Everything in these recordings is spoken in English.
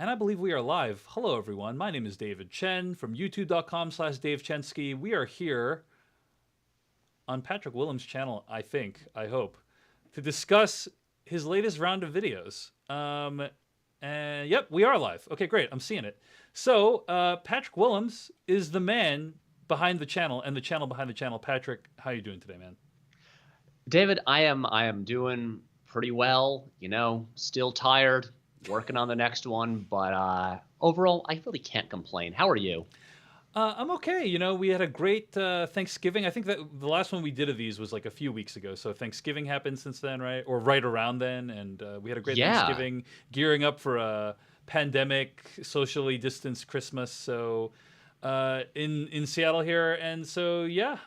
And I believe we are live. Hello, everyone. My name is David Chen from youtube.com/DaveChensky. We are here on Patrick Willems' channel, I hope, to discuss his latest round of videos. And yep, we are live. Okay, great. I'm seeing it. So, Patrick Willems is the man behind the channel and the channel behind the channel. Patrick, how are you doing today, man? David, I am doing pretty well, still tired, working on the next one, but overall, I really can't complain. How are you? I'm okay. We had a great Thanksgiving. I think that the last one we did of these was like a few weeks ago. So Thanksgiving happened since then, right? Or right around then. And we had a great Yeah. Thanksgiving, gearing up for a pandemic, socially distanced Christmas. So in Seattle here. And so, yeah,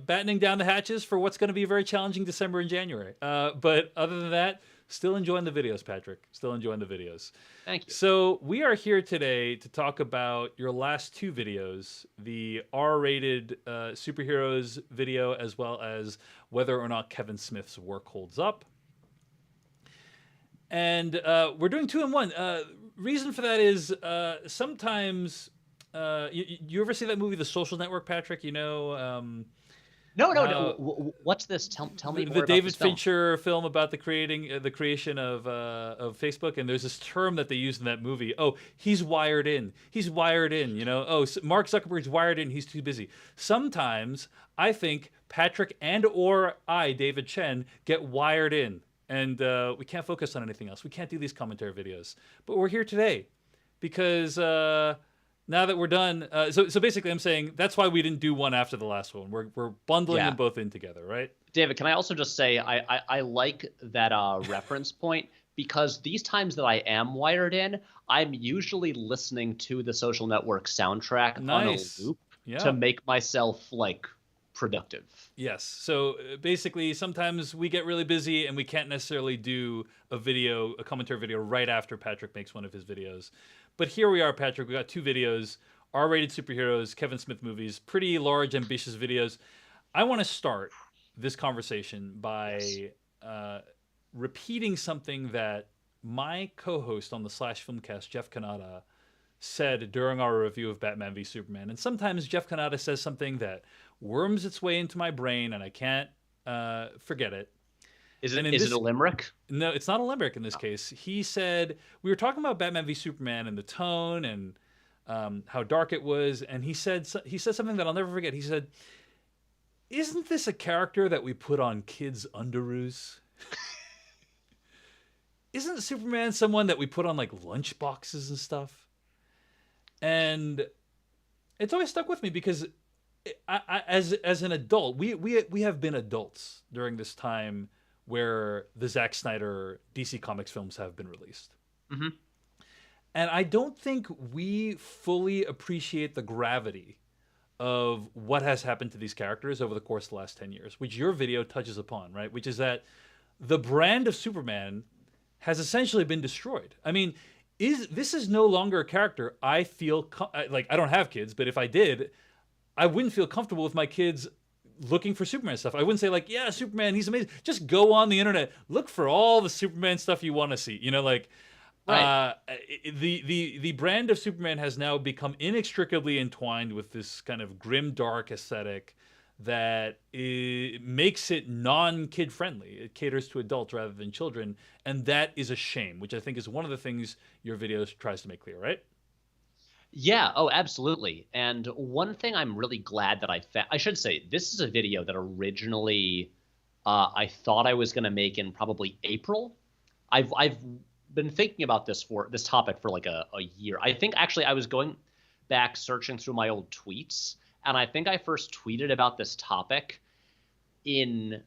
battening down the hatches for what's going to be a very challenging December and January. But other than that, still enjoying the videos, Patrick. Still enjoying the videos. Thank you. So we are here today to talk about your last two videos, the R-rated superheroes video, as well as whether or not Kevin Smith's work holds up. And we're doing two in one. Reason for that is sometimes you ever see that movie, The Social Network, Patrick? No. What's this? Tell me more The about David this film. Fincher film about the creation of Facebook, and there's this term that they use in that movie. Oh, he's wired in. He's wired in. Oh, Mark Zuckerberg's wired in. He's too busy. Sometimes I think Patrick and/or David Chen, get wired in, and we can't focus on anything else. We can't do these commentary videos, but we're here today because. Now that we're done, so basically I'm saying that's why we didn't do one after the last one. We're bundling them both in together, right? David, can I also just say I like that reference point, because these times that I am wired in, I'm usually listening to the Social Network soundtrack on a loop to make myself productive. Yes. So basically, sometimes we get really busy and we can't necessarily do a commentary video right after Patrick makes one of his videos. But here we are, Patrick. We got two videos, R-rated superheroes, Kevin Smith movies, pretty large, ambitious videos. I want to start this conversation by repeating something that my co-host on the Slash Filmcast, Jeff Kanata, said during our review of Batman v Superman. And sometimes Jeff Kanata says something that worms its way into my brain and I can't forget it. Is it a limerick? No, it's not a limerick in this case. He said, we were talking about Batman v Superman and the tone and how dark it was, and he said something that I'll never forget. He said, "Isn't this a character that we put on kids' underoos? Isn't Superman someone that we put on like lunch boxes and stuff?" And it's always stuck with me because as an adult, we have been adults during this time where the Zack Snyder DC Comics films have been released. Mm-hmm. And I don't think we fully appreciate the gravity of what has happened to these characters over the course of the last 10 years, which your video touches upon, right? Which is that the brand of Superman has essentially been destroyed. I mean, this is no longer a character I feel like. I don't have kids, but if I did, I wouldn't feel comfortable with my kids looking for Superman stuff. I wouldn't say like, yeah, Superman, he's amazing. Just go on the internet, look for all the Superman stuff you want to see. Right. The brand of Superman has now become inextricably entwined with this kind of grim, dark aesthetic that makes it non-kid friendly. It caters to adults rather than children, and that is a shame, which I think is one of the things your video tries to make clear, right? Yeah, oh, absolutely. And one thing I'm really glad that I should say, this is a video that originally I thought I was going to make in probably April. I've been thinking about this topic for like a year. I think actually I was going back searching through my old tweets, and I think I first tweeted about this topic in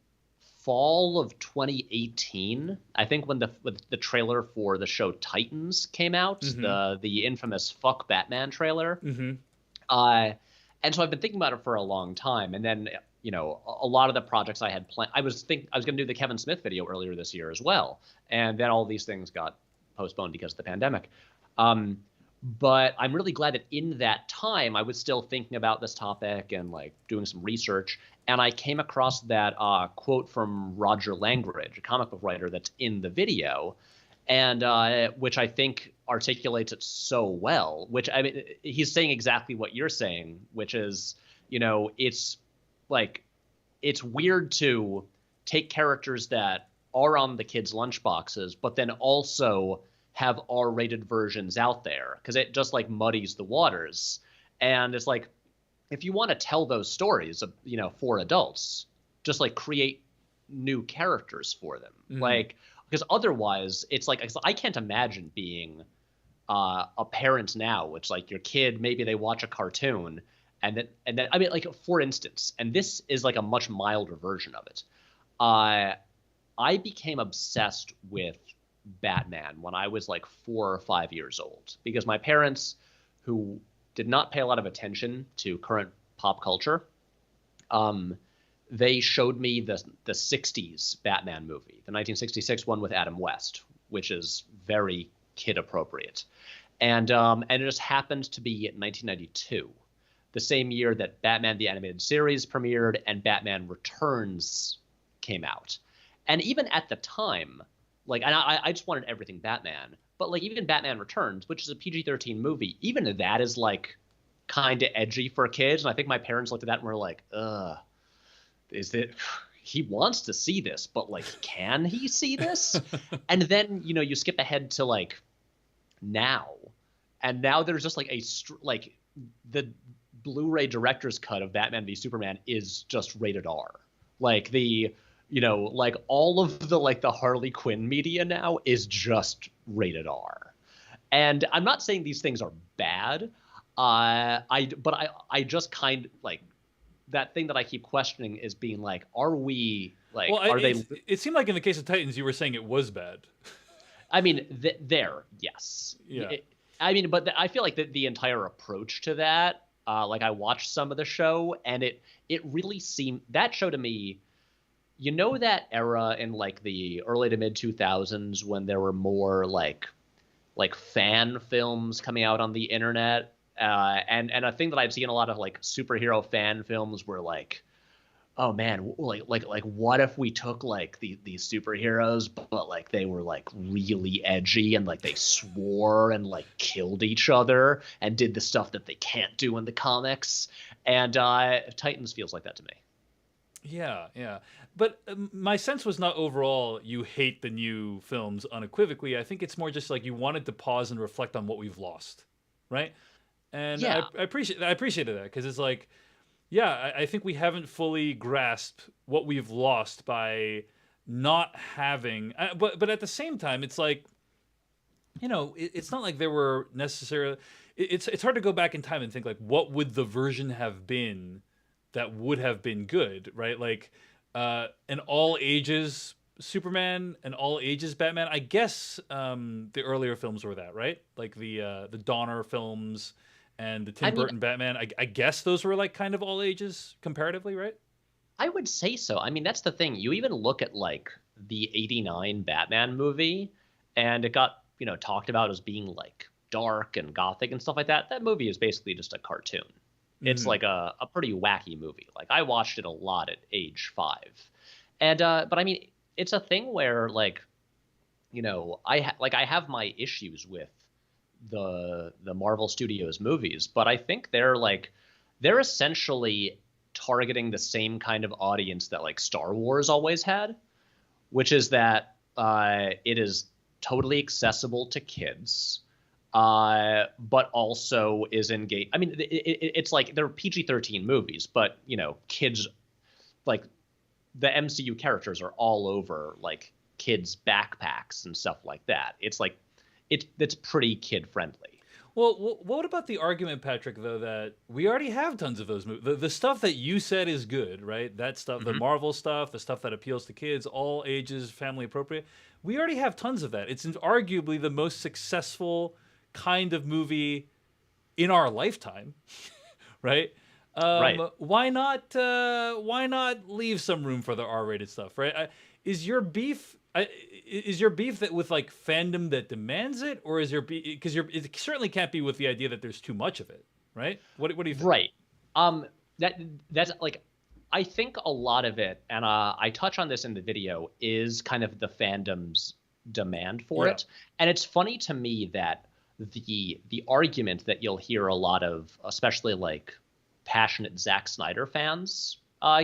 fall of 2018. I think when the trailer for the show Titans came out, mm-hmm. the infamous "Fuck Batman" trailer. Mm-hmm. And so I've been thinking about it for a long time. And then a lot of the projects I had planned, I was going to do the Kevin Smith video earlier this year as well, and then all these things got postponed because of the pandemic. But I'm really glad that in that time I was still thinking about this topic and like doing some research. And I came across that quote from Roger Langridge, a comic book writer that's in the video, and which I think articulates it so well, which I mean, he's saying exactly what you're saying, which is, it's like, it's weird to take characters that are on the kids' lunchboxes, but then also have R-rated versions out there, because it just like muddies the waters. And it's like, if you want to tell those stories, for adults, just like create new characters for them. Like, because otherwise it's like, I can't imagine being a parent now, which like your kid, maybe they watch a cartoon and then I mean, like, for instance, and this is like a much milder version of it. I became obsessed with Batman when I was like 4 or 5 years old, because my parents, who did not pay a lot of attention to current pop culture, they showed me the 60s Batman movie, the 1966 one with Adam West, which is very kid appropriate. And it just happened to be 1992, the same year that Batman the Animated Series premiered and Batman Returns came out. And even at the time, like, and I just wanted everything Batman, but like even Batman Returns, which is a PG-13 movie, even that is like kind of edgy for kids. And I think my parents looked at that and were like, is it, he wants to see this, but like, can he see this? And then, you skip ahead to like now, and now there's just like like the Blu-ray director's cut of Batman v Superman is just rated R. Like like all of the like the Harley Quinn media now is just rated R. And I'm not saying these things are bad. But I just kind of like, that thing that I keep questioning is being like, are we like, are they? It seemed like in the case of Titans, you were saying it was bad. I mean, yes. Yeah. But I feel like the entire approach to that, like I watched some of the show and it really seemed, that show to me, that era in like the early to mid 2000s when there were more like fan films coming out on the internet. And a thing that I've seen a lot of like superhero fan films were like, oh man, like what if we took like these superheroes, but like they were like really edgy and like they swore and like killed each other and did the stuff that they can't do in the comics. And Titans feels like that to me. Yeah. But my sense was not overall you hate the new films unequivocally. I think it's more just like you wanted to pause and reflect on what we've lost, right? And yeah. I appreciated that, because it's like, yeah, I think we haven't fully grasped what we've lost by not having. But at the same time, it's like, it's not like there were necessarily. It's hard to go back in time and think like, what would the version have been that would have been good, right? Like an all ages Superman, an all ages Batman. I guess the earlier films were that, right? Like the Donner films and the Tim Burton Batman. I guess those were like kind of all ages comparatively, right? I would say so. I mean, that's the thing. You even look at like the '89 Batman movie, and it got talked about as being like dark and gothic and stuff like that. That movie is basically just a cartoon. It's like a pretty wacky movie. Like I watched it a lot at age 5. And but I mean, it's a thing where like, I have my issues with the Marvel Studios movies, but I think they're essentially targeting the same kind of audience that like Star Wars always had, which is that it is totally accessible to kids. But also is engaged. I mean, it's like they're PG-13 movies, but kids, like the MCU characters are all over like kids' backpacks and stuff like that. It's like it's pretty kid friendly. Well, what about the argument, Patrick, though, that we already have tons of those movies? The stuff that you said is good, right? That stuff, the Marvel stuff, the stuff that appeals to kids, all ages, family appropriate. We already have tons of that. It's arguably the most successful kind of movie in our lifetime, right? Right. Why not leave some room for the R-rated stuff, right? Is your beef that with like fandom that demands it, or is your beef because it certainly can't be with the idea that there's too much of it, right? What do you think? Right. That's like, I think a lot of it, and I touch on this in the video, is kind of the fandom's demand for it. And it's funny to me that the argument that you'll hear a lot of, especially like passionate Zack Snyder fans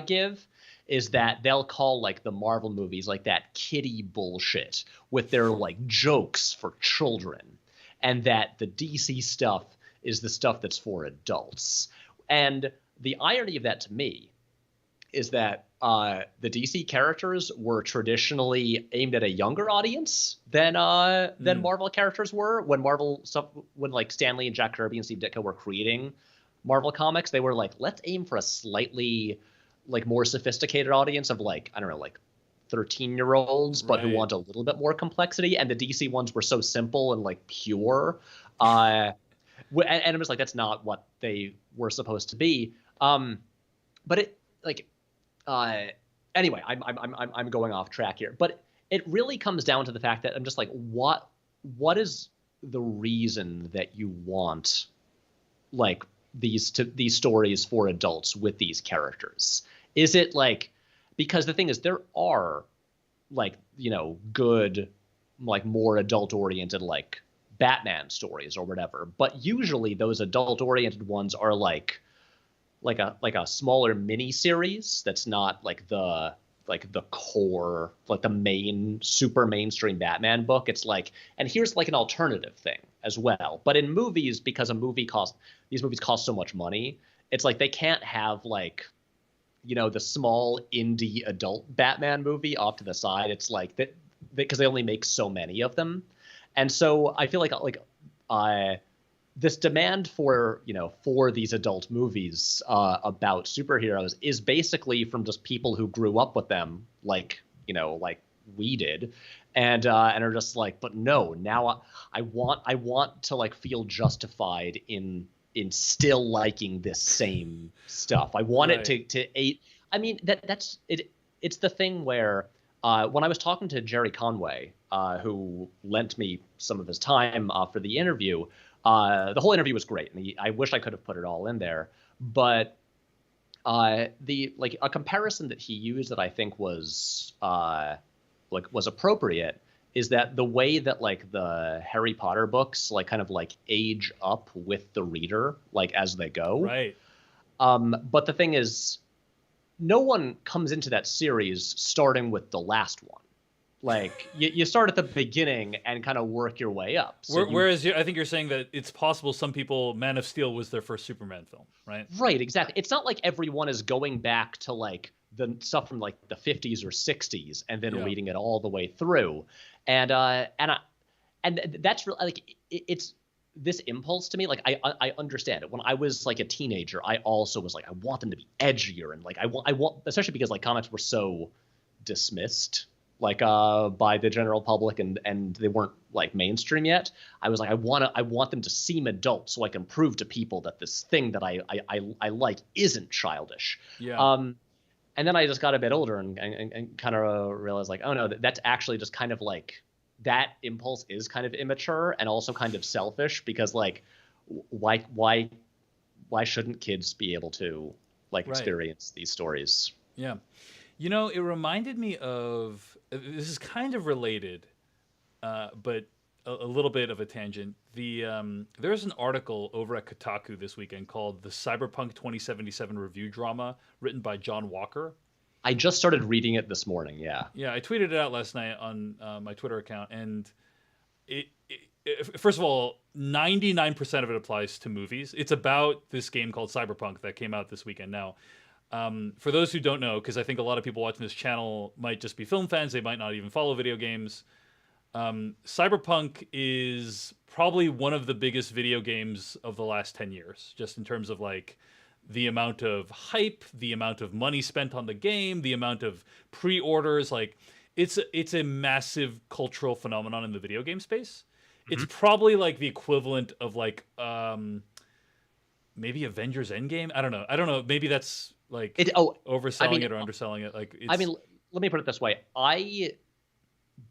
give, is that they'll call like the Marvel movies like that kiddie bullshit with their like jokes for children, and that the DC stuff is the stuff that's for adults. And the irony of that to me is that the DC characters were traditionally aimed at a younger audience than Marvel characters were. When like Stan Lee and Jack Kirby and Steve Ditko were creating Marvel comics, they were like, let's aim for a slightly like more sophisticated audience of like, I don't know, like 13-year-olds, but who want a little bit more complexity. And the DC ones were so simple and like pure. And it was like, that's not what they were supposed to be. But it like, anyway, I'm going off track here, but it really comes down to the fact that I'm just like, what is the reason that you want like these stories for adults with these characters? Is it like, because the thing is, there are like, you know, good, like more adult oriented, like Batman stories or whatever, but usually those adult oriented ones are like a smaller mini series that's not like the core, like the main super mainstream Batman book. It's like, and here's like an alternative thing as well. But in movies, because these movies cost so much money, it's like they can't have like, you know, the small indie adult Batman movie off to the side. It's like that because they only make so many of them. And so I feel like this demand for, you know, for these adult movies about superheroes is basically from just people who grew up with them, like, you know, like we did, and are just like, but no, now I want to like feel justified in still liking this same stuff. I want it to I mean, that's it. It's the thing where when I was talking to Jerry Conway, who lent me some of his time for the interview, the whole interview was great, and I wish I could have put it all in there. But a comparison that he used that I think was appropriate is that the way that like the Harry Potter books like kind of like age up with the reader like as they go. Right. But the thing is, no one comes into that series starting with the last one. Like you start at the beginning and kind of work your way up. So Whereas I think you're saying that it's possible some people, Man of Steel was their first Superman film, right? Right, exactly. It's not like everyone is going back to like the stuff from like the 50s or 60s and then reading it all the way through. And that's really like it's this impulse to me. Like I understand it. When I was like a teenager, I also was like, I want them to be edgier, and like I want, especially because like comics were so dismissed like by the general public and they weren't like mainstream yet. I was like, I want them to seem adult so I can prove to people that this thing that I like isn't childish. Yeah. And then I just got a bit older and kind of realized like, oh no, that's actually just kind of like, that impulse is kind of immature and also kind of selfish, because like why shouldn't kids be able to like experience these stories? Yeah. You know, it reminded me of, this is kind of related, but a little bit of a tangent. There's an article over at Kotaku this weekend called the Cyberpunk 2077 review drama, written by John Walker. I just started reading it this morning. Yeah. Yeah, I tweeted it out last night on my Twitter account, and it first of all, 99% of it applies to movies. It's about this game called Cyberpunk that came out this weekend. Now, for those who don't know, because I think a lot of people watching this channel might just be film fans, they might not even follow video games. Cyberpunk is probably one of the biggest video games of the last 10 years, just in terms of like the amount of hype, the amount of money spent on the game, the amount of pre-orders. Like it's a massive cultural phenomenon in the video game space. Mm-hmm. It's probably like the equivalent of like maybe Avengers Endgame. I don't know. Maybe that's like overselling it or underselling it. Like let me put it this way. I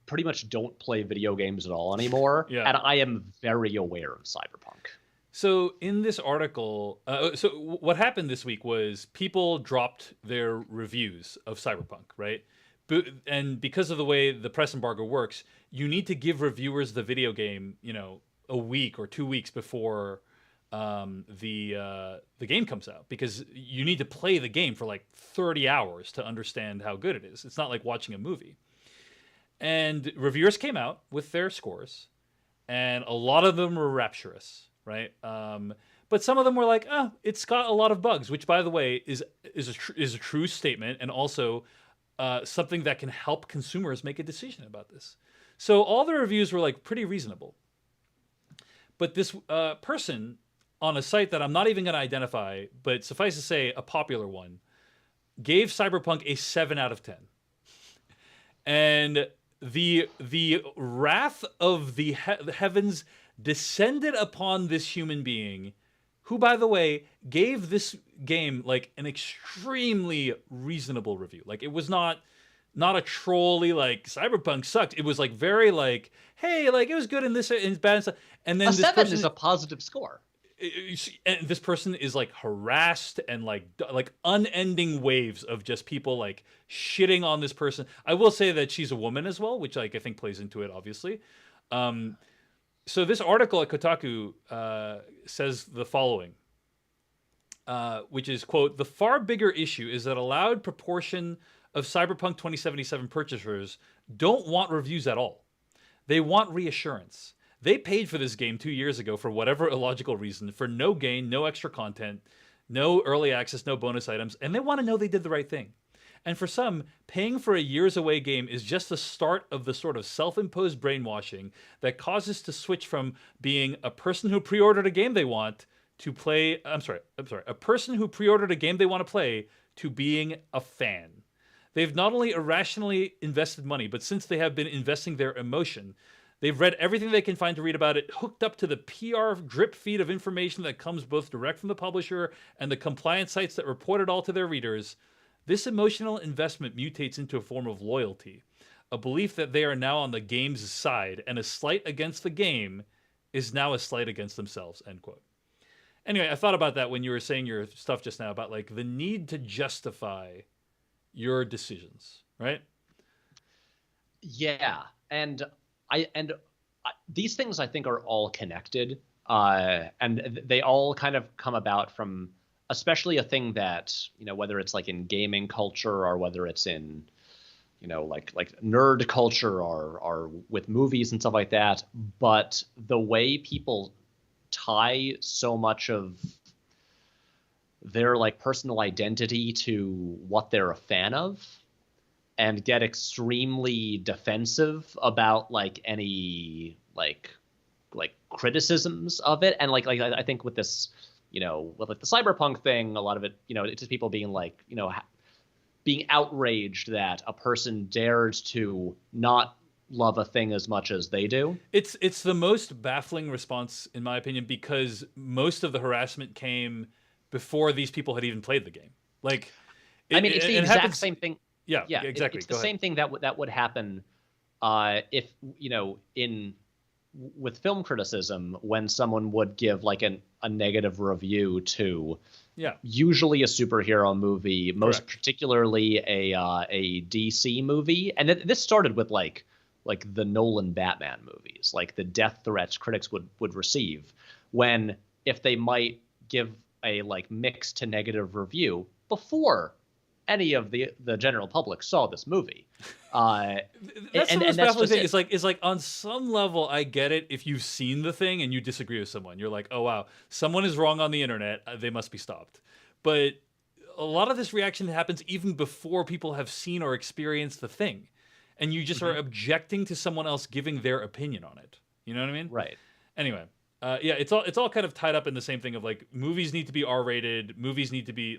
pretty much don't play video games at all anymore. Yeah. And I am very aware of Cyberpunk. So in this article, so what happened this week was people dropped their reviews of Cyberpunk, right? And because of the way the press embargo works, you need to give reviewers the video game, you know, a week or 2 weeks before the game comes out, because you need to play the game for like 30 hours to understand how good it is. It's not like watching a movie. And reviewers came out with their scores, and a lot of them were rapturous, right? But some of them were like, "Oh, it's got a lot of bugs," which, by the way, is a true statement, and also something that can help consumers make a decision about this. So all the reviews were like pretty reasonable. But this person on a site that I'm not even going to identify, but suffice to say, a popular one, gave Cyberpunk a 7 out of 10. And the wrath of the heavens descended upon this human being, who, by the way, gave this game like an extremely reasonable review. Like, it was not a trolly like Cyberpunk sucked. It was like very like, hey, like it was good in this and bad and stuff. And then a this 7 person is a positive score. And this person is like harassed and like unending waves of just people like shitting on this person. I will say that she's a woman as well, which like I think plays into it, obviously. So this article at Kotaku says the following, which is, quote, "The far bigger issue is that a loud proportion of Cyberpunk 2077 purchasers don't want reviews at all. They want reassurance. They paid for this game 2 years ago for whatever illogical reason, for no gain, no extra content, no early access, no bonus items, and they want to know they did the right thing. And for some, paying for a years away game is just the start of the sort of self-imposed brainwashing that causes to switch from being a person who pre-ordered a game they want to play, a person who pre-ordered a game they want to play to being a fan. They've not only irrationally invested money, but since they have been investing their emotion, they've read everything they can find to read about it, hooked up to the PR drip feed of information that comes both direct from the publisher and the compliance sites that report it all to their readers. This emotional investment mutates into a form of loyalty, a belief that they are now on the game's side, and a slight against the game is now a slight against themselves," end quote. Anyway, I thought about that when you were saying your stuff just now about like the need to justify your decisions, right? Yeah, and these things I think are all connected, and they all kind of come about from, especially a thing that, you know, whether it's like in gaming culture or whether it's in, you know, like nerd culture or with movies and stuff like that, but the way people tie so much of their like personal identity to what they're a fan of, and get extremely defensive about like any like criticisms of it. And like I think with this, you know, with like the cyberpunk thing, a lot of it, you know, it's just people being like, you know, being outraged that a person dared to not love a thing as much as they do. It's the most baffling response, in my opinion, because most of the harassment came before these people had even played the game. Like, I mean, it's the exact same thing. Yeah, exactly. It's the same thing that would happen if, you know, with film criticism, when someone would give like a negative review to usually a superhero movie, most particularly a DC movie. And this started with like the Nolan Batman movies, like the death threats critics would receive, when if they might give a like mixed to negative review before any of the general public saw this movie. That's the most baffling thing. It's like on some level, I get it if you've seen the thing and you disagree with someone. You're like, oh wow, someone is wrong on the internet. They must be stopped. But a lot of this reaction happens even before people have seen or experienced the thing, and you just are objecting to someone else giving their opinion on it. You know what I mean? Right. Anyway. Yeah, it's all kind of tied up in the same thing of like movies need to be R-rated, movies need to be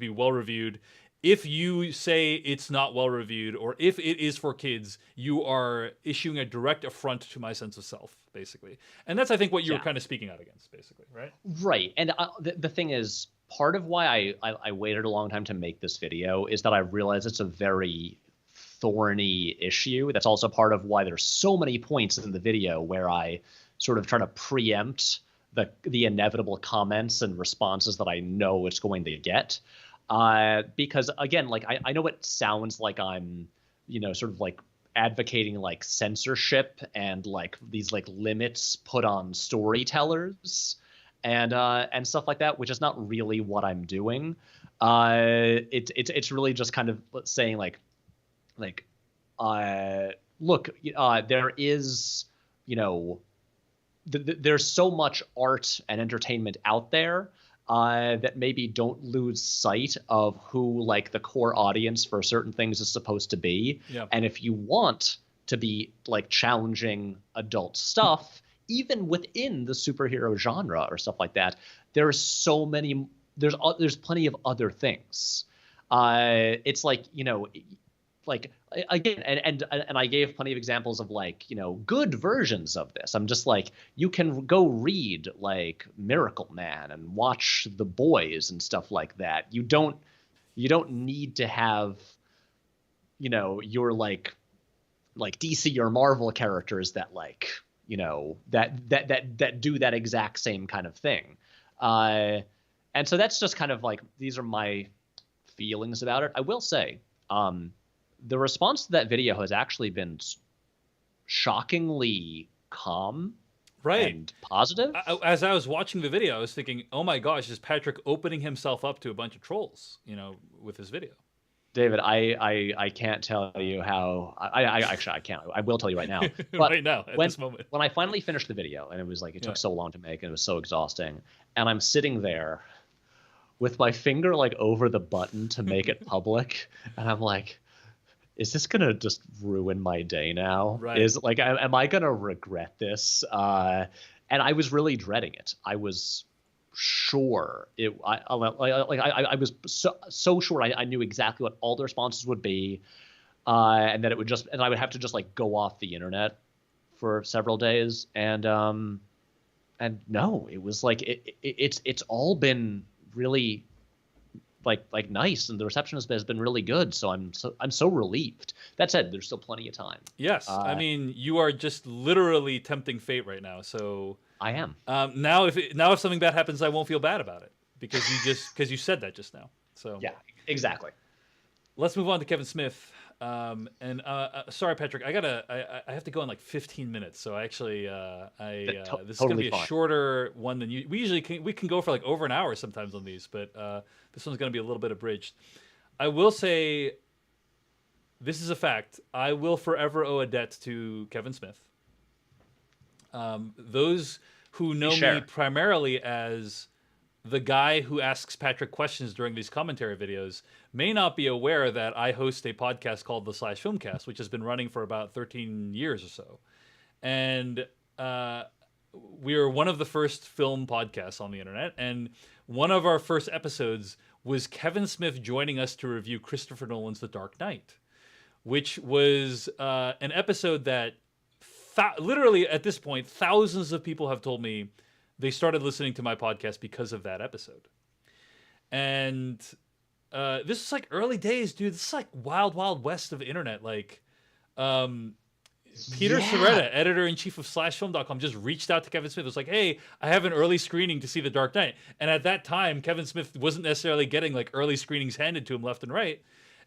well reviewed. If you say it's not well reviewed, or if it is for kids, you are issuing a direct affront to my sense of self, basically. And that's, I think, what you were kind of speaking out against, basically, right? Right. And the thing is, part of why I waited a long time to make this video is that I realized it's a very thorny issue. That's also part of why there's so many points in the video where I sort of try to preempt the inevitable comments and responses that I know it's going to get. Because again, like I know it sounds like I'm, you know, sort of like advocating like censorship and like these like limits put on storytellers and stuff like that, which is not really what I'm doing. It's really just kind of saying like look, there is, you know, there's so much art and entertainment out there that maybe don't lose sight of who like the core audience for certain things is supposed to be. Yeah. And if you want to be like challenging adult stuff, even within the superhero genre or stuff like that, there's plenty of other things. It's like, you know, like again, and I gave plenty of examples of like, you know, good versions of this. I'm just like, you can go read like Miracle Man and watch The Boys and stuff like that. You don't need to have, you know, your like DC or Marvel characters that like, you know, that do that exact same kind of thing. And so that's just kind of like, these are my feelings about it. I will say, the response to that video has actually been shockingly calm, right, and positive. As I was watching the video, I was thinking, oh my gosh, is Patrick opening himself up to a bunch of trolls, you know, with his video? David, I can't tell you how. Actually I can't. I will tell you right now. But right now, at this moment, when I finally finished the video, and it was like it took so long to make, and it was so exhausting, and I'm sitting there with my finger like over the button to make it public, and I'm like, is this gonna just ruin my day now? Right. Is like, am I gonna regret this? And I was really dreading it. I was sure I was so sure I knew exactly what all the responses would be, and that it would just, and I would have to just like go off the internet for several days. And no, it was like it's all been really like nice, and the reception has been really good. So I'm so relieved. That said, there's still plenty of time. Yes, I mean, you are just literally tempting fate right now. So I am. Now if something bad happens, I won't feel bad about it because you said that just now. So yeah, exactly. Let's move on to Kevin Smith. Sorry, Patrick, I have to go in like 15 minutes. So actually, this is gonna be a shorter one than you. We can go for like over an hour sometimes on these, but this one's gonna be a little bit abridged. I will say, this is a fact. I will forever owe a debt to Kevin Smith. Those who know me primarily as the guy who asks Patrick questions during these commentary videos may not be aware that I host a podcast called The Slash Filmcast, which has been running for about 13 years or so. And we are one of the first film podcasts on the internet. And one of our first episodes was Kevin Smith joining us to review Christopher Nolan's The Dark Knight, which was an episode that literally at this point, thousands of people have told me they started listening to my podcast because of that episode. And this is like early days, dude. This is like wild, wild west of the internet. Like, Peter Serretta, editor-in-chief of SlashFilm.com, just reached out to Kevin Smith. It was like, hey, I have an early screening to see The Dark Knight. And at that time, Kevin Smith wasn't necessarily getting like early screenings handed to him left and right.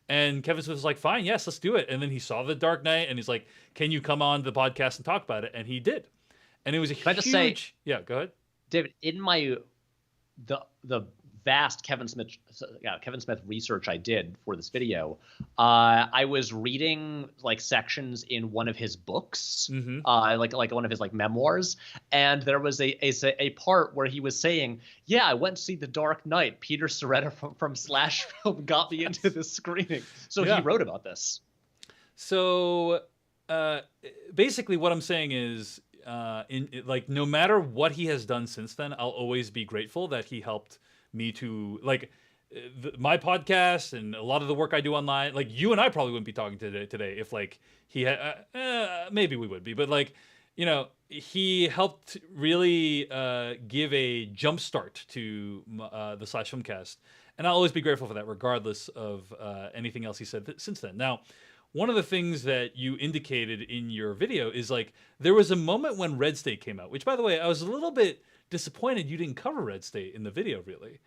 And Kevin Smith was like, fine, yes, let's do it. And then he saw The Dark Knight and he's like, can you come on the podcast and talk about it? And he did. And it was a huge... I just say, yeah, go ahead. David, in the vast Kevin Smith research I did for this video, I was reading like sections in one of his books, like one of his like memoirs, and there was a part where he was saying, "Yeah, I went to see The Dark Knight. Peter Serretta from Slash Film got me into this screening." So he wrote about this. So basically, what I'm saying is, like, no matter what he has done since then, I'll always be grateful that he helped me to, like, my podcast and a lot of the work I do online. Like, you and I probably wouldn't be talking today if like he had maybe we would be, but like, you know, he helped really give a jump start to the Slash Filmcast, and I'll always be grateful for that regardless of anything else he said since then. Now, one of the things that you indicated in your video is like there was a moment when Red State came out, which, by the way, I was a little bit disappointed you didn't cover Red State in the video, really.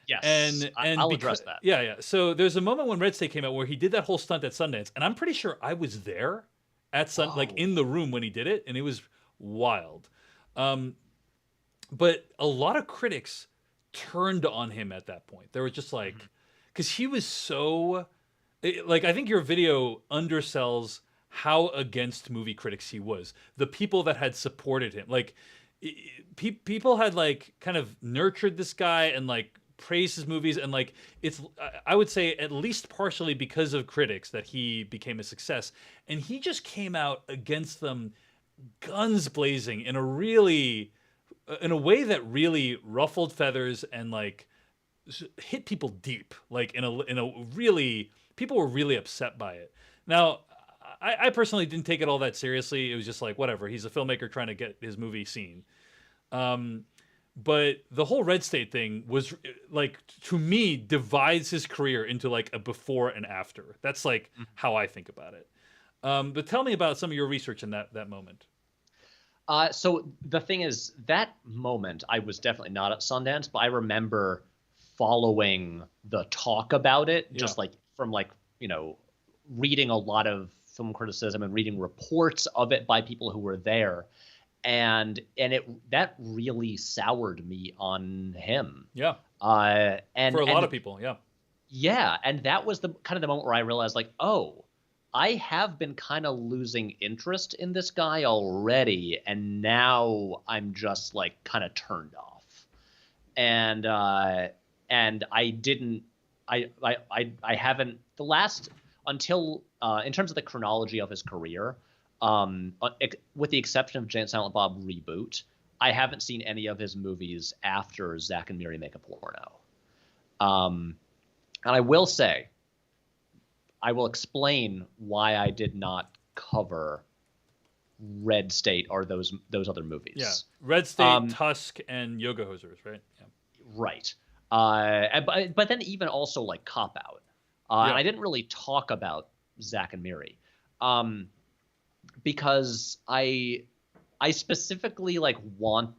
Yes, And I'll address that. yeah. So there's a moment when Red State came out where he did that whole stunt at Sundance, and I'm pretty sure I was there at like Whoa. in the room when he did it, and it was wild. Um, but a lot of critics turned on him at that point. They were just like, because he was so, like, I think your video undersells how against movie critics he was. The people that had supported him, like, people had like kind of nurtured this guy and like praised his movies, and like I would say at least partially because of critics that he became a success, and he just came out against them guns blazing in a way that really ruffled feathers and like hit people deep, like in a really, people were really upset by it. Now, I personally didn't take it all that seriously. It was just like, whatever, he's a filmmaker trying to get his movie seen. But the whole Red State thing was like, to me, divides his career into like a before and after. That's like how I think about it. But tell me about some of your research in that moment. So the thing is, that moment, I was definitely not at Sundance, but I remember following the talk about it, just like from like, reading a lot of film criticism and reading reports of it by people who were there. And that really soured me on him. Yeah. And for a lot of people, yeah. Yeah, and that was the kind of the moment where I realized, like, oh, I have been kind of losing interest in this guy already, and now I'm just like kind of turned off. And I haven't, the last, until in terms of the chronology of his career, with the exception of Jay and Silent Bob Reboot, I haven't seen any of his movies after Zack and Miri Make a Porno. And I will say, I will explain why I did not cover Red State or those other movies. Yeah, Red State, Tusk, and Yoga Hosers, right? Yeah. Right. But then even also like Cop Out. And I didn't really talk about Zack and Miri. Because I specifically like want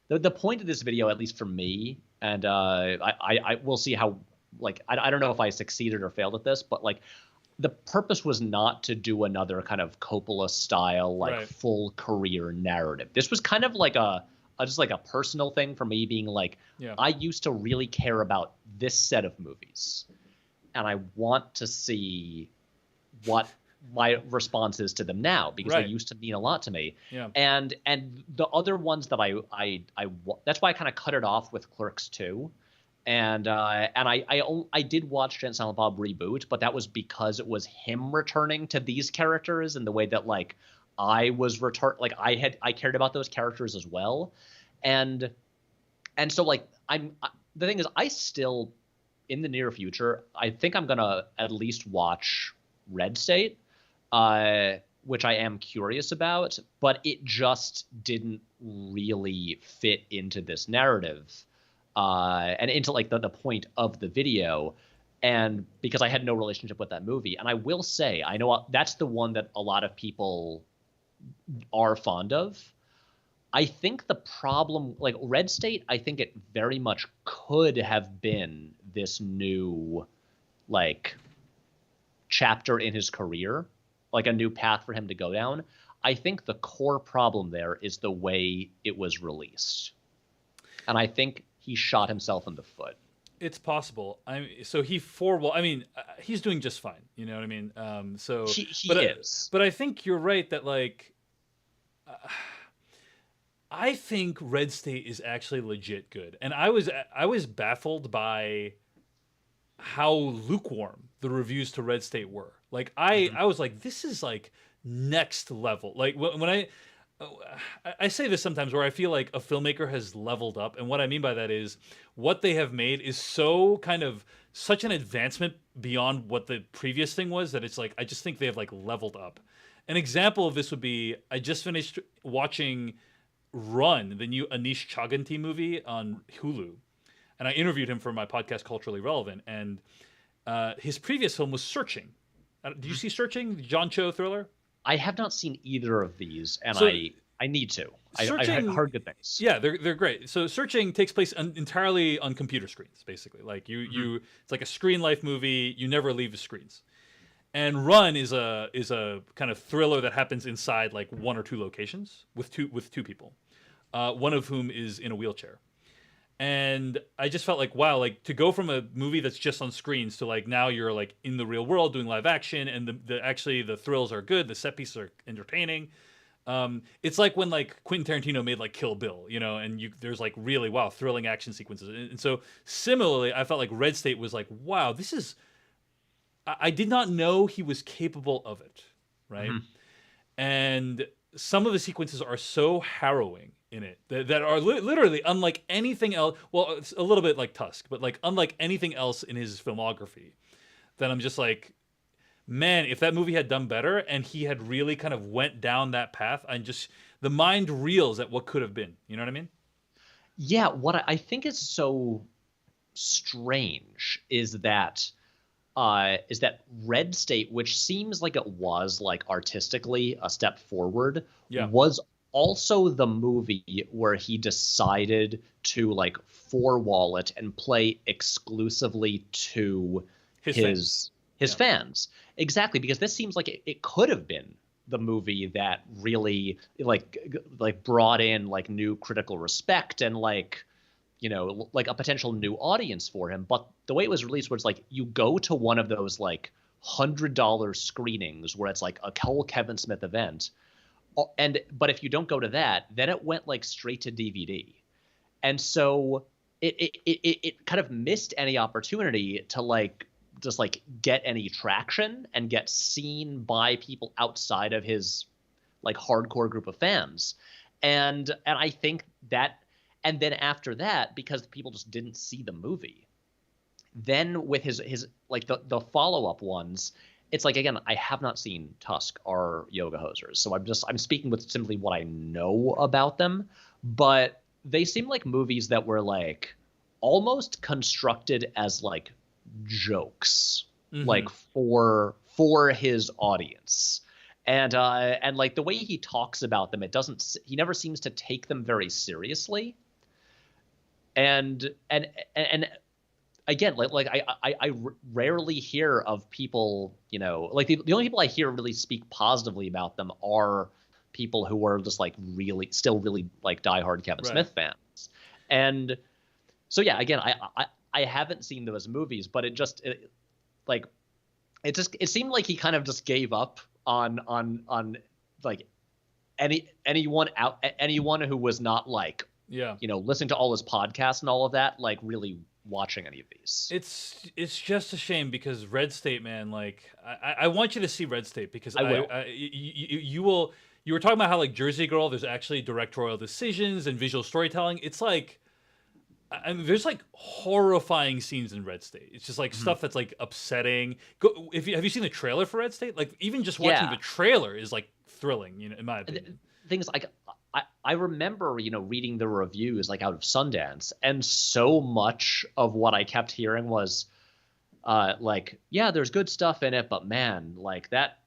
the point of this video, at least for me, and I will see how, like, I don't know if I succeeded or failed at this, but like the purpose was not to do another kind of Coppola style like full career narrative. This was kind of like just like a personal thing for me, being like, I used to really care about this set of movies, and I want to see what my response is to them now, because they used to mean a lot to me. Yeah. And the other ones that I that's why I kind of cut it off with Clerks 2. And I did watch Jay and Silent Bob Reboot, but that was because it was him returning to these characters in the way that like I was I cared about those characters as well. And so like the thing is, I still, in the near future, I think I'm gonna at least watch Red State, which I am curious about, but it just didn't really fit into this narrative, and into like the point of the video, and because I had no relationship with that movie. And I will say, I know that's the one that a lot of people are fond of. I think the problem, like Red State, I think it very much could have been this new, like, chapter in his career, like a new path for him to go down. I think the core problem there is the way it was released. And I think he shot himself in the foot. It's possible. He's doing just fine. You know what I mean? He is. But I think you're right that like, I think Red State is actually legit good, and I was baffled by how lukewarm the reviews to Red State were. Like I was like, this is like next level. Like when I say this sometimes, where I feel like a filmmaker has leveled up, and what I mean by that is what they have made is so kind of such an advancement beyond what the previous thing was, that it's like I just think they have like leveled up. An example of this would be, I just finished watching Run, the new Anish Chaganty movie on Hulu, and I interviewed him for my podcast Culturally Relevant, and his previous film was Searching. Did you see Searching, the John Cho thriller? I have not seen either of these, and I need to. I Searching, heard good things. yeah, they're great. So Searching takes place entirely on computer screens, basically. Like it's like a screen life movie. You never leave the screens. And Run is a kind of thriller that happens inside like one or two locations with two people, one of whom is in a wheelchair. And I just felt like, wow, like to go from a movie that's just on screens to like now you're like in the real world doing live action, and the thrills are good, the set pieces are entertaining. It's like when like Quentin Tarantino made like Kill Bill, and there's like really wow thrilling action sequences, and so similarly, I felt like Red State was like, wow, this is. I did not know he was capable of it, right? Mm-hmm. And some of the sequences are so harrowing in it that are literally unlike anything else. Well, it's a little bit like Tusk, but like unlike anything else in his filmography. That I'm just like, man, if that movie had done better and he had really kind of went down that path, and just the mind reels at what could have been. You know what I mean? Yeah, what I think is so strange is that Red State, which seems like it was like artistically a step forward, was also the movie where he decided to like four-wall it and play exclusively to his fans. Exactly, because this seems like it could have been the movie that really like brought in like new critical respect and like like a potential new audience for him. But the way it was released was like you go to one of those like $100 screenings where it's like a whole Kevin Smith event. But if you don't go to that, then it went like straight to DVD. And so it kind of missed any opportunity to like just like get any traction and get seen by people outside of his like hardcore group of fans. And I think that. And then after that, because people just didn't see the movie, then with his like the follow-up ones, it's like, again, I have not seen Tusk or Yoga Hosers, so I'm speaking with simply what I know about them, but they seem like movies that were like almost constructed as like jokes, like for his audience. And like the way he talks about them, he never seems to take them very seriously. And again, like I rarely hear of people, like the only people I hear really speak positively about them are people who are just like still really like diehard Kevin Smith fans. And so yeah, again, I haven't seen those movies, but it seemed like he kind of just gave up on like anyone who was not like listening to all his podcasts and all of that, like really watching any of these. It's just a shame because Red State, man, like I want you to see Red State because you will. You were talking about how like Jersey Girl, there's actually directorial decisions and visual storytelling. It's like, I mean, there's like horrifying scenes in Red State. It's just like stuff that's like upsetting. Have you seen the trailer for Red State? Like even just watching the trailer is like thrilling, in my opinion. Things like I remember, reading the reviews like out of Sundance, and so much of what I kept hearing was like, yeah, there's good stuff in it, but man, like that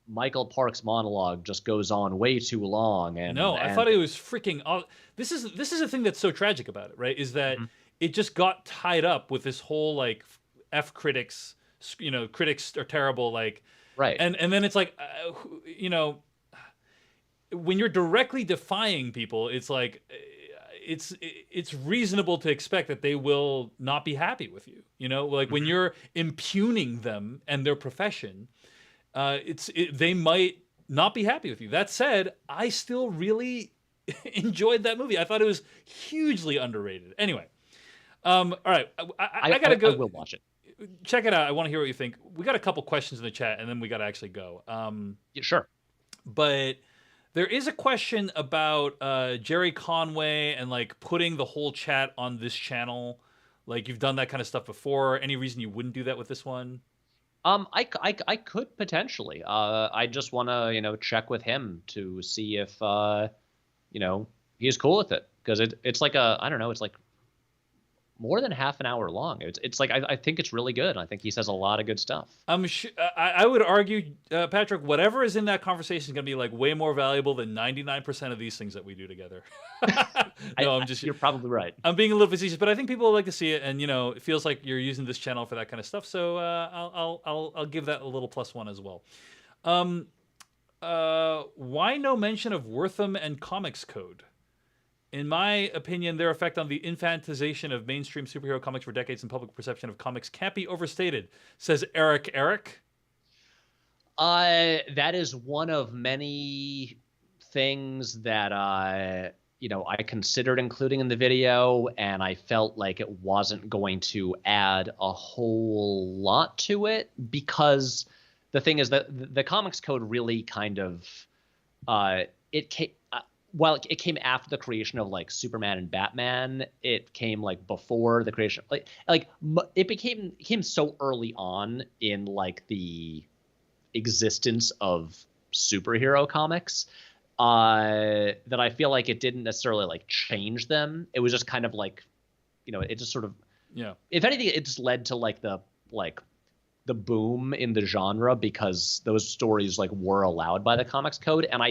Michael Parks monologue just goes on way too long. And I thought it was freaking. This is the thing that's so tragic about it, right? Is that it just got tied up with this whole like F critics, critics are terrible, like right, and then it's like, when you're directly defying people, it's like it's reasonable to expect that they will not be happy with you. Like when you're impugning them and their profession. They might not be happy with you. That said, I still really enjoyed that movie. I thought it was hugely underrated. Anyway, all right, I gotta go. I will watch it. Check it out. I want to hear what you think. We got a couple questions in the chat, and then we got to actually go. Yeah, sure. But there is a question about Jerry Conway and like putting the whole chat on this channel. Like you've done that kind of stuff before. Any reason you wouldn't do that with this one? I could potentially. I just want to, check with him to see if, he's cool with it. Because it's like I don't know, it's like more than half an hour long. It's like I think it's really good. I think he says a lot of good stuff. I would argue, Patrick, whatever is in that conversation is going to be like way more valuable than 99% of these things that we do together. No, You're probably right. I'm being a little facetious, but I think people will like to see it, and it feels like you're using this channel for that kind of stuff. So I'll give that a little +1 as well. Why no mention of Wortham and Comics Code? In my opinion, their effect on the infantization of mainstream superhero comics for decades and public perception of comics can't be overstated, says Eric. That is one of many things that I considered including in the video, and I felt like it wasn't going to add a whole lot to it, because the thing is that the Comics Code really kind of it came after the creation of like Superman and Batman. It came like before the creation, it became so early on in like the existence of superhero comics that I feel like it didn't necessarily like change them. It was just kind of like, it just sort of, if anything, it just led to like the boom in the genre, because those stories like were allowed by the Comics Code, and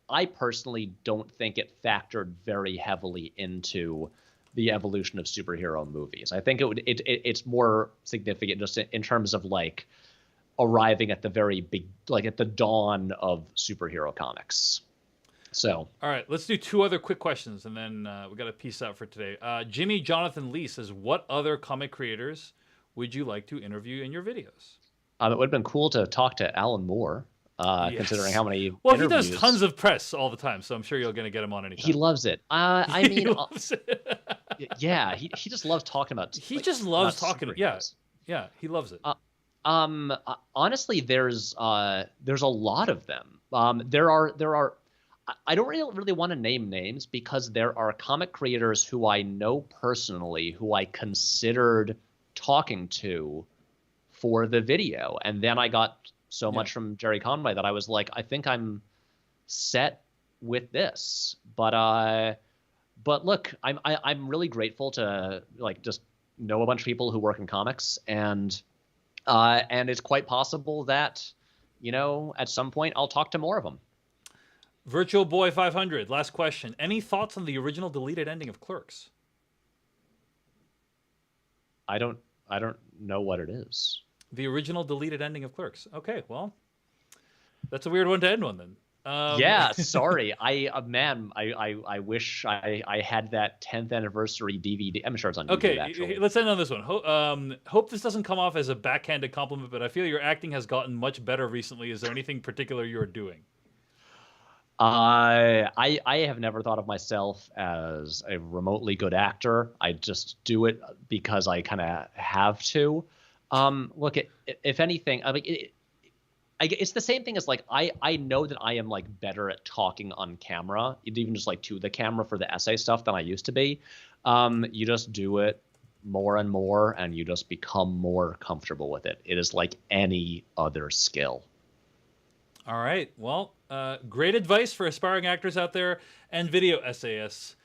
I personally don't think it factored very heavily into the evolution of superhero movies. I think it's more significant just in terms of like arriving at the very big, like at the dawn of superhero comics. So, all right, let's do 2 other quick questions, and then we got to peace out for today. Jimmy Jonathan Lee says, what other comic creators would you like to interview in your videos? It would have been cool to talk to Alan Moore. Yes. Considering how many interviews. He does tons of press all the time, so I'm sure you're going to get him on anytime. He loves it. I mean, he loves it. Yeah, he just loves talking about. He just loves talking. Yeah, he loves it. Honestly, there's a lot of them. There are. I don't really want to name names, because there are comic creators who I know personally who I considered talking to for the video, and then I got so much from Jerry Conway that I was like, I think I'm set with this. But look, I'm really grateful to like just know a bunch of people who work in comics, and it's quite possible that at some point I'll talk to more of them. Virtual Boy 500, last question. Any thoughts on the original deleted ending of Clerks? I don't know what it is. The original deleted ending of Clerks. Okay, well, that's a weird one to end on then. Yeah, sorry. I wish I had that 10th anniversary DVD. I'm sure it's on YouTube, actually. Let's end on this one. Hope this doesn't come off as a backhanded compliment, but I feel your acting has gotten much better recently. Is there anything particular you're doing? I have never thought of myself as a remotely good actor. I just do it because I kind of have to. Look, if anything, I mean, it's the same thing as like I know that I am like better at talking on camera, even just like to the camera for the essay stuff, than I used to be. You just do it more and more, and you just become more comfortable with it. It is like any other skill. All right. Well, great advice for aspiring actors out there and video essayists.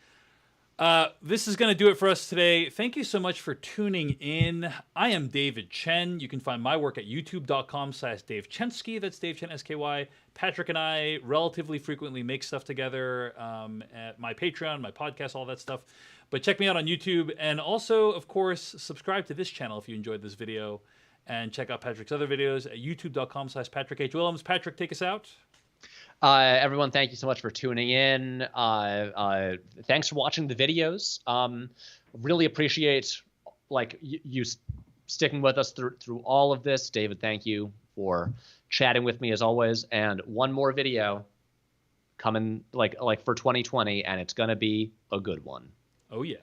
This is going to do it for us today. Thank you so much for tuning in. I am David Chen. You can find my work at youtube.com/Dave Chensky. That's Dave Chen, SKY. Patrick and I relatively frequently make stuff together at my Patreon, my podcast, all that stuff. But check me out on YouTube. And also, of course, subscribe to this channel if you enjoyed this video. And check out Patrick's other videos at youtube.com/Patrick H. Willems. Patrick, take us out. Everyone, thank you so much for tuning in. Thanks for watching the videos. Really appreciate like you sticking with us through all of this. David, thank you for chatting with me as always. And one more video coming like for 2020, and it's gonna be a good one. Oh yeah.